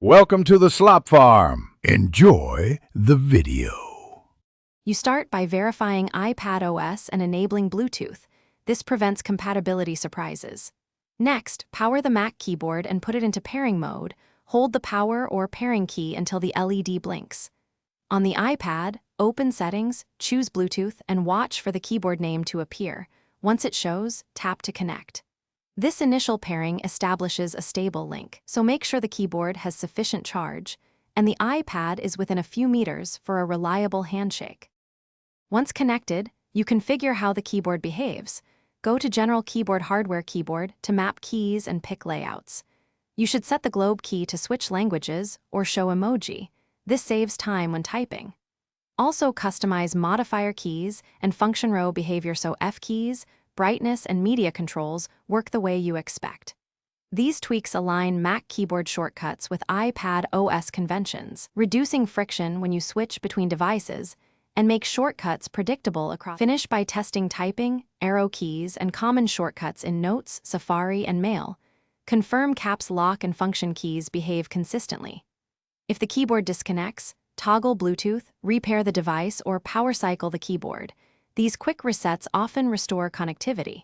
Welcome to the Slop Farm. Enjoy the video. You start by verifying iPad OS and enabling Bluetooth. This prevents compatibility surprises. Next, power the Mac keyboard and put it into pairing mode. Hold the power or pairing key until the LED blinks. On the iPad, open Settings, choose Bluetooth, and watch for the keyboard name to appear. Once it shows, tap to connect. This initial pairing establishes a stable link, so make sure the keyboard has sufficient charge, and the iPad is within a few meters for a reliable handshake. Once connected, you configure how the keyboard behaves. Go to General Keyboard Hardware Keyboard to map keys and pick layouts. You should set the globe key to switch languages or show emoji. This saves time when typing. Also customize modifier keys and function row behavior so F keys, brightness, and media controls work the way you expect. These tweaks align Mac keyboard shortcuts with iPad OS conventions, reducing friction when you switch between devices, and make shortcuts predictable across. Finish by testing typing, arrow keys, and common shortcuts in Notes, Safari, and Mail. Confirm caps lock and function keys behave consistently. If the keyboard disconnects, toggle Bluetooth, repair the device, or power cycle the keyboard. These quick resets often restore connectivity.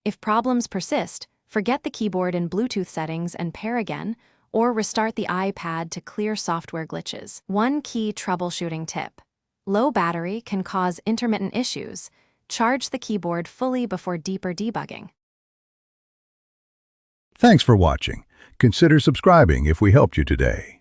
If problems persist, forget the keyboard in Bluetooth settings and pair again, or restart the iPad to clear software glitches. One key troubleshooting tip. Low battery can cause intermittent issues. Charge the keyboard fully before deeper debugging. Thanks for watching. Consider subscribing if we helped you today.